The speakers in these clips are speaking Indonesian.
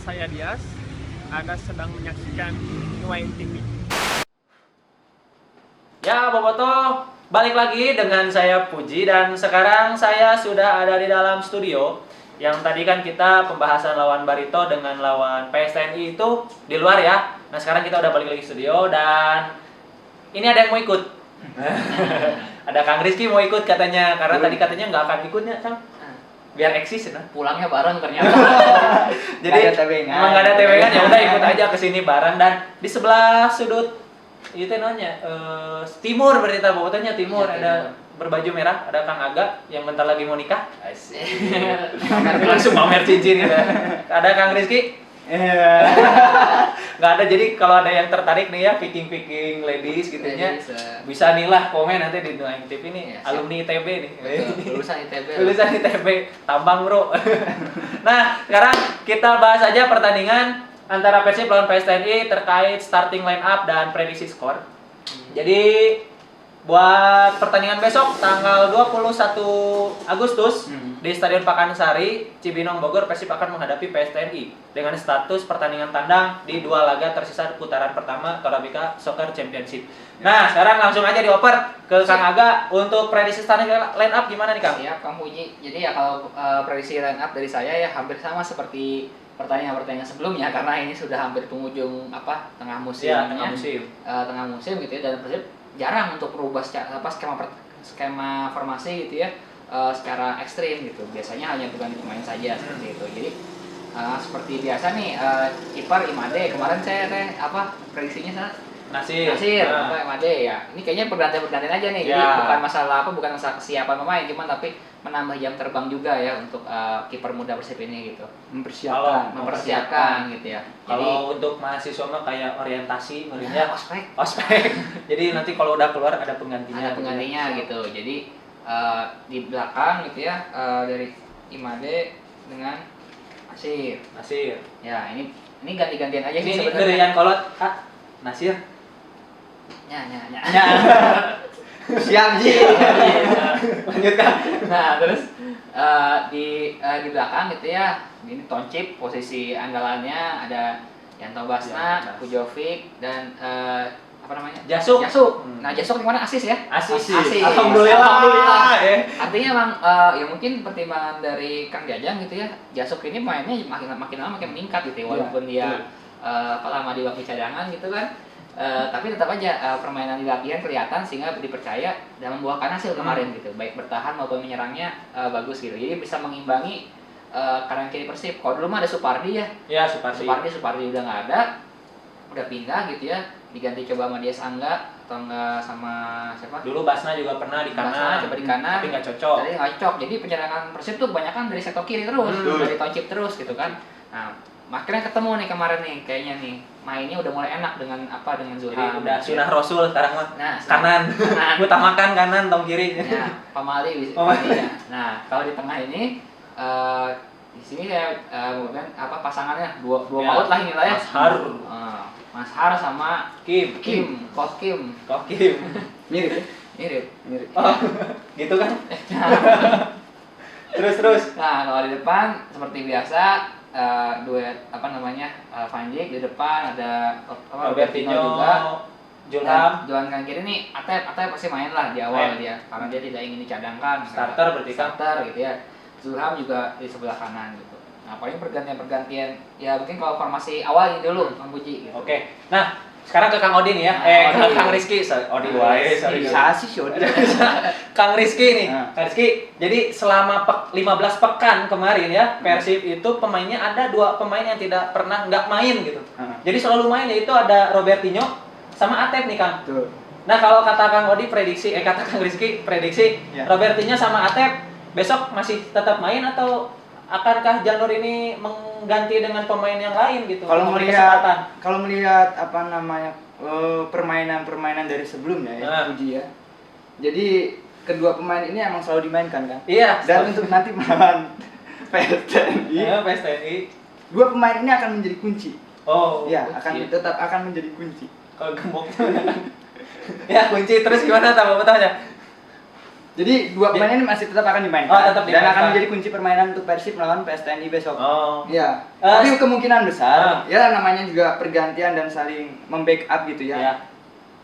saya Dias. Anda sedang menyaksikan Nuain TV. Ya, Boboto, balik lagi dengan saya Puji dan sekarang saya sudah ada di dalam studio. Yang tadi kan kita pembahasan lawan Barito dengan lawan PSTNI itu di luar ya. Nah, sekarang kita udah balik lagi studio dan ini ada yang mau ikut. Ada Kang Rizky mau ikut katanya karena tadi katanya nggak akan ikutnya, Kang. Biar eksis nah. Pulangnya bareng ternyata. Jadi emang nggak ada tebengan ya udah ikut aja ke sini bareng dan di sebelah sudut itu namanya timur berarti Bogotanya timur Iya, ada timur. berbaju merah ada Kang Aga yang bentar lagi mau nikah. Asik. Langsung pamer cincin gitu. Ada Kang Rizky. Nggak ada, jadi kalau ada yang tertarik nih ya picking ladies gitu ya bisa nih lah komen nanti di Nuain TV nih Ya, siap. alumni ITB nih. Betul, lulusan ITB. Tulisan ITB, tambang bro. Nah, sekarang kita bahas aja pertandingan antara Persib lawan PSTNI terkait starting line up dan prediksi skor. Jadi buat pertandingan besok tanggal 21 Agustus di Stadion Pakansari, Cibinong, Bogor, Persib akan menghadapi PSTNI dengan status pertandingan tandang di dua laga tersisa putaran pertama Torabika Soccer Championship. Nah, sekarang langsung aja dioper ke Kang Aga untuk prediksi starting line up gimana nih Kang? Siap, Kang Puji. Jadi ya kalau prediksi line up dari saya ya hampir sama seperti pertandingan sebelumnya karena ini sudah hampir penghujung tengah musim. Ya, tengah musim. Tengah musim gitu ya, dan Persib jarang untuk berubah skema formasi gitu ya secara ekstrim gitu. Biasanya hanya berganti pemain saja seperti itu. Jadi seperti biasa nih kiper Imade kemarin saya prediksinya sana Nasir. Imade ya. Ini kayaknya pergantian aja nih. Ya. Jadi bukan masalah kesiapan pemain, cuman tapi menambah jam terbang juga ya untuk kiper muda Persib ini gitu. Mempersiapkan gitu ya. Kalau untuk mahasiswa mah kayak orientasi mungkinnya ospek. ospek. Jadi nanti kalau udah keluar ada penggantinya. Ada penggantinya gitu. Jadi di belakang gitu ya dari Imade dengan Nasir. Ya, ini ganti-gantian aja sih Ini sebenarnya. dari yang kolot Nasir. Ya. Siap Ji. Lanjutkan. Nah, terus di belakang gitu ya. Ini Toncip posisi andalannya ada Yanto Basna, Ya, Pujovic dan Jasuk. Nah, Jasuk gimana asis ya? Asis. Asis. Alhamdulillah. Artinya emang ya mungkin pertimbangan dari Kang Jajang gitu ya. Jasuk ini mainnya makin lama makin meningkat gitu ya, walaupun dia lama di waktu cadangan gitu kan. Tapi tetap aja permainan di latihan kelihatan sehingga dipercaya dan membuahkan hasil kemarin gitu. Baik bertahan maupun menyerangnya bagus gitu. Jadi bisa mengimbangi kanan kiri Persib. Kalau dulu mah ada Supardi ya. Ya, Supardi Supardi udah nggak ada. Udah pindah gitu ya. Diganti coba sama Dias Angga atau enggak sama siapa? Dulu Basna juga pernah di kanan. Basna coba di kanan. Tapi nggak cocok. Jadi nggak cocok. Jadi penyerangan Persib tuh kebanyakan dari sektor kiri terus, dari Toncip terus gitu kan. Nah, akhirnya ketemu nih kemarin nih kayaknya nih mainnya udah mulai enak dengan Zulham. Jadi udah sunah Rasul sekarang mah. Nah, Kanan. Utamakan kanan, tong kiri. Ya, Pamali bisa. Nah, kalau di tengah ini di sini saya kemudian pasangannya dua Ya, maut lah inilah ya. Mas Har sama Coach Kim. Mirip ya? Mirip. Oh, gitu kan? Terus. Nah, kalau di depan seperti biasa duet Van Dijk di depan ada Robertinho juga. Julham. Johan kan kiri nih Atep pasti main lah di awal dia karena dia tidak ingin dicadangkan. Starter berarti kan? Starter gitu ya. Zulham juga di sebelah kanan gitu. Nah, paling pergantian ya mungkin kalau formasi awal ini dulu Kang Puji gitu. Oke. Nah, sekarang ke Kang Odi nih ya. Odi. Kang Rizky. Odi wae, sorry. Bisa sih Odi. Kang Rizky nih. Nah. Kang Rizky, jadi selama 15 pekan kemarin ya, Persib itu pemainnya ada 2 pemain yang tidak pernah nggak main gitu. Jadi selalu main yaitu ada Robertinho sama Atep nih Kang. Tuh. Nah, kalau kata Kang Odi kata Kang Rizky prediksi Ya. Robertinho sama Atep besok masih tetap main atau akankah Janur ini mengganti dengan pemain yang lain gitu? Kalau Memberi kesempatan. melihat permainan dari sebelumnya ya, Nah. Puji ya. Jadi kedua pemain ini emang selalu dimainkan kan? Iya. Dan untuk nanti melawan PSTNI, Iya, PSTNI. dua pemain ini akan menjadi kunci. Oh. Ya, kunci. tetap akan menjadi kunci. Kalau gembok ya kunci terus gimana tambah betahnya? Jadi dua pemain ini masih tetap akan dimainkan. Oh, tetap dan dimainkan. akan menjadi kunci permainan untuk Persib melawan PSTNI besok. Oh. Iya. Eh, Tapi kemungkinan besar, Ah. ya namanya juga pergantian dan saling membackup gitu ya. Ya.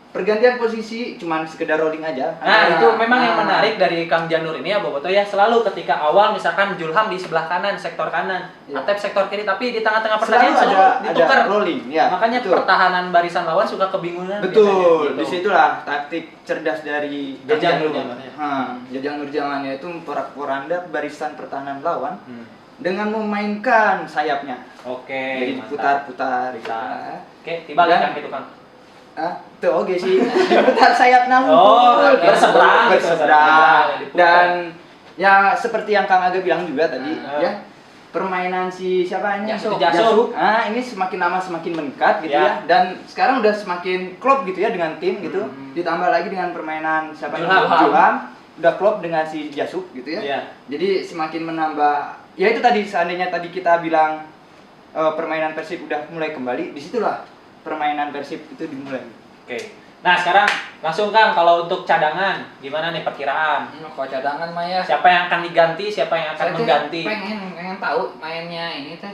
Pergantian posisi cuman sekedar rolling aja. Nah, itu memang yang Nah. menarik dari Kang Janur ini ya Boboto ya, selalu ketika awal misalkan Julham di sebelah kanan, sektor kanan, Iya. Atep sektor kiri, tapi di tengah-tengah Selalu pertandingan selalu ada ditukar. rolling, ya. Makanya betul. pertahanan barisan lawan suka kebingungan. Betul, biasanya, gitu. disitulah taktik cerdas dari Jajang Nur. Nurjamannya. Jajang Nurjamannya itu porak-poranda barisan pertahanan lawan Hmm. dengan memainkan sayapnya. Oke, Jadi mantap. putar-putar. Bisa. Nah, Oke, tiba Dan- kan gitu Kang. tuh oke sih. Diputar sayap namun Oh, berseberang. berseberang. Diputar. Dan ya seperti yang Kang Aga bilang juga tadi Ah. ya. Permainan si siapa ini? Jasuk. Jasuk. Ah, ini semakin lama semakin meningkat gitu Ya. ya. Dan sekarang udah semakin klop gitu ya dengan tim gitu. Hmm. Ditambah lagi dengan permainan siapa Julham. Julham. Udah klop dengan si Jasuk gitu ya. Iya. Jadi semakin menambah. Ya itu tadi seandainya tadi kita bilang permainan Persib udah mulai kembali, disitulah permainan Persib itu dimulai. Oke. Nah, sekarang langsung Kang kalau untuk cadangan gimana nih perkiraan? Kalau cadangan mah ya. Siapa yang akan diganti, siapa yang akan Saya teh mengganti? pengen tahu mainnya ini teh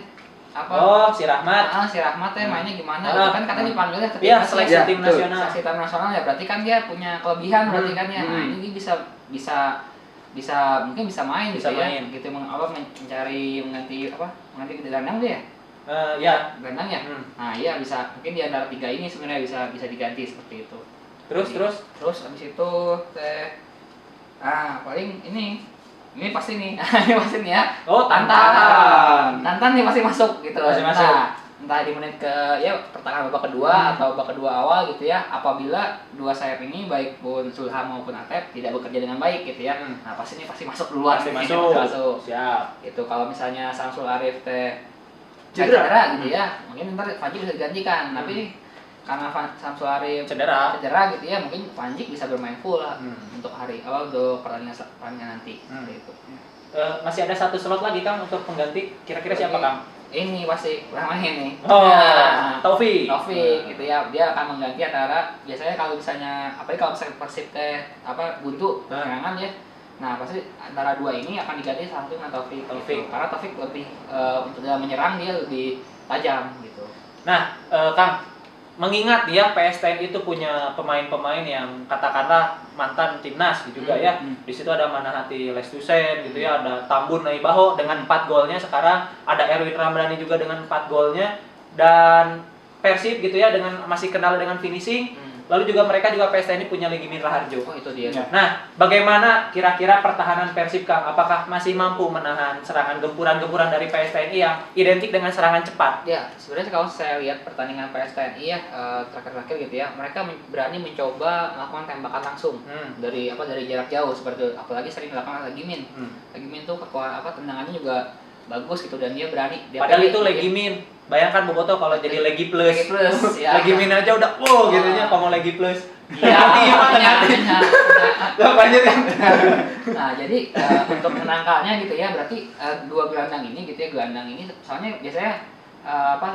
apa? Oh, si Rahmat. Si Rahmat teh mainnya gimana? Ah. Itu kan katanya dipanggil ya Iya, seleksi Ya, tim betul. nasional. seleksi tim nasional ya berarti kan dia punya kelebihan berarti kan ya. Nah, ini dia bisa mungkin bisa main Bisa gitu main. ya. Gitu mencari mengganti gelandang dia. Ya. Gelandang ya. Hmm. Nah, iya bisa mungkin di antara tiga ini sebenarnya bisa diganti seperti itu. Terus. Terus habis itu teh paling ini pasti nih. Ini pasti nih ya. Oh, Tantan nih pasti masuk gitu. Pasti masuk. Entah di menit pertengahan babak kedua atau babak kedua awal gitu ya. Apabila dua sayap ini baik pun Zulham maupun Atep tidak bekerja dengan baik gitu ya. Hmm. Nah, pasti masuk duluan. Pasti Ini masuk. masuk. Siap. Itu kalau misalnya Samsul Arif teh Cedera. cedera gitu ya. Mungkin ntar Fajri bisa digantikan, tapi karena Samsul Arif Cedera. gitu ya, mungkin Panji bisa bermain full lah untuk untuk pertandingan nanti. Seperti itu. Masih ada satu slot lagi Kang untuk pengganti. Kira-kira siapa Kang? Ini pasti pernah main nih. Oh, Nah, Taufik. Taufik gitu ya, dia akan mengganti antara biasanya kalau misalnya apalagi kalau misalnya Persib teh buntu serangan ya. Nah, pasti antara dua ini akan diganti satu dengan Taufik. Gitu. Karena Taufik lebih untuk dalam menyerang dia lebih tajam gitu. Nah, Kang, mengingat dia PSTN itu punya pemain-pemain yang katakanlah mantan timnas gitu juga ya. Di situ ada Manahati Lestusen gitu ya, ada Tambun Naibaho dengan 4 golnya sekarang, ada Erwin Ramdhani juga dengan 4 golnya, dan Persib gitu ya dengan masih kenal dengan finishing. Lalu juga mereka juga PSTN punya Legimin Raharjo. Oh, itu dia. Ya. Nah, bagaimana kira-kira pertahanan Persib Kang? Apakah masih mampu menahan serangan gempuran-gempuran dari PSTNI yang identik dengan serangan cepat? Ya, sebenarnya kalau saya lihat pertandingan PSTNI ya terakhir-terakhir gitu ya, mereka berani mencoba melakukan tembakan langsung dari jarak jauh seperti itu. Apalagi sering dilakukan Legimin. Legimin tuh tendangannya juga bagus gitu dan dia berani. Padahal itu Legimin. Bayangkan Boboto kalau jadi Legi Plus. Legi Plus, ya. Legimin aja udah gitu nya kalau Legi Plus. Iya, Gimana? Lanjut kan? Nah, jadi untuk menangkalnya gitu ya, berarti dua gelandang ini gitu ya, gelandang ini soalnya biasanya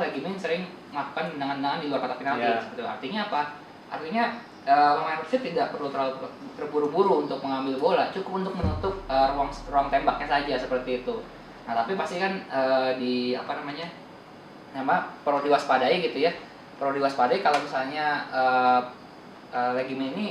Legimin sering melakukan tendangan-tendangan di luar kotak penalti. Yeah. Gitu. Artinya apa? Artinya pemain Persib tidak perlu terlalu terburu-buru untuk mengambil bola, cukup untuk menutup ruang tembaknya saja seperti itu. Nah, tapi pasti kan perlu diwaspadai gitu ya. Perlu diwaspadai kalau misalnya Legimin ini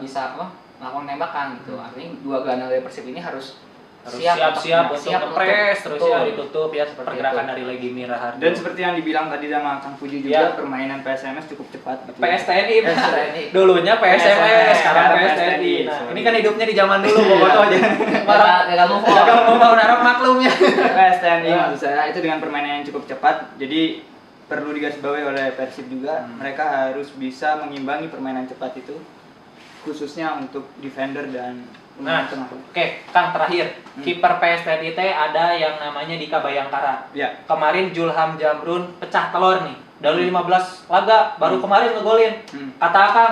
bisa melakukan tembakan gitu. Artinya dua gelandang dari Persib ini harus siap untuk ngepres terus ya ditutup ya Seperti pergerakan itu. dari Legimin Raharjo. Dan seperti yang dibilang tadi sama Kang Puji juga, permainan PSMS cukup cepat gitu. PSTNI, PSTNI. dulunya PSMS, PSMS, sekarang sekarang PSTNI. PSTNI. Nah, Sorry. ini kan hidupnya di zaman dulu Boboto aja. Malah Gagal move on. gagal mau harap maklumnya. PSTNI maksud saya itu dengan permainan yang cukup cepat. Jadi perlu digarisbawahi oleh Persib juga, mereka harus bisa mengimbangi permainan cepat itu, khususnya untuk defender dan Nah, tengah. oke, Kang terakhir, kiper PSTNI ada yang namanya Dika Bayangkara. Ya. Kemarin Julham Jamrun pecah telur nih. Dari 15 laga baru kemarin ngegolin. Kata Kang,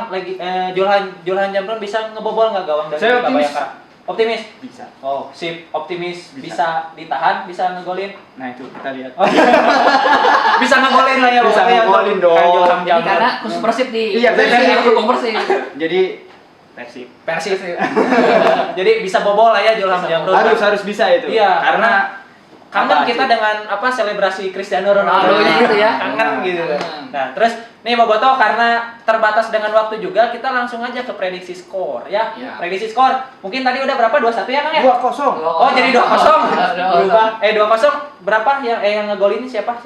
Julham Jamrun bisa ngebobol nggak gawang dari Saya Dika optimis. Bayangkara? Optimis? Bisa. Oh, sip, optimis Bisa. bisa ditahan, bisa ngegolin. Nah, itu kita lihat. Bisa ngegolin lah ya Bisa pokoknya ngegolin untuk dong. Kang Julham Ini Jamrun. karena khusus Persib di Iya, benar. dukung Persib. Jadi Persib. Persib. Jadi bisa bobol lah ya Julham Jamrut. Harus bisa itu. Iya, Karena kangen apa kita sih? dengan selebrasi Cristiano Ronaldo Ronaldo gitu ya. kangen gitu. Kangen. Nah terus nih Boboto karena terbatas dengan waktu juga kita langsung aja ke prediksi skor ya. Ya. Prediksi skor mungkin tadi udah berapa 2-1 ya Kang ya? 2-0. Oh jadi 2-0. Berubah. 2-0 berapa yang ngegolin siapa?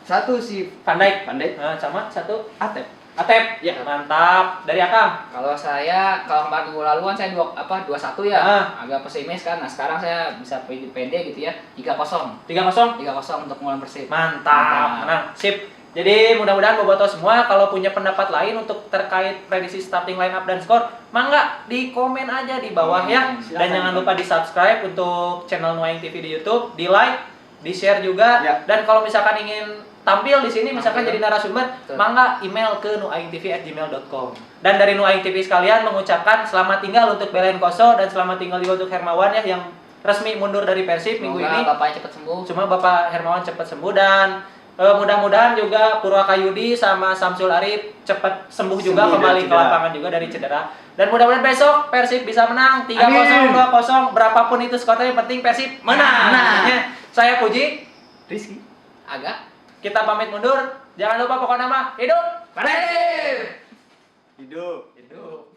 Satu si Van Dijk. Pandai Sama satu Atep. Atep. Ya. Mantap. Dari Akang. Kalau saya kalau kemarin minggu lalu kan saya 2-1 ya. Agak pesimis kan. Nah, sekarang saya bisa pede gitu ya. 3-0. 3-0. 3-0 untuk melawan Persib. Mantap. Menang. Sip. Jadi mudah-mudahan Boboto semua kalau punya pendapat lain untuk terkait prediksi starting line up dan skor, mangga di komen aja di bawah ya. Silakan. Dan jangan lupa di subscribe untuk channel Nuaing TV di YouTube, di like, di share juga. Ya. Dan kalau misalkan ingin tampil di sini, misalkan Tampil. jadi narasumber, Betul. mangga email ke nuaingtv@gmail.com. Dan dari Nuaing TV sekalian mengucapkan selamat tinggal untuk Belen Koso dan selamat tinggal juga untuk Hermawan ya yang resmi mundur dari Persib minggu ini. Semoga Bapaknya cepat sembuh. Cuma Bapak Hermawan cepat sembuh dan mudah-mudahan juga Purwakayudi sama Samsul Arif cepat sembuh juga Sembuh kembali dari ke cedera. lapangan juga dari cedera. Dan mudah-mudahan besok Persib bisa menang 3-0, Amin. 2-0, berapapun itu skornya yang penting Persib menang. Menang. Ya, saya Puji, Rizky. Agak. kita pamit mundur. Jangan lupa pokok nama hidup Persib. Hidup. Hidup.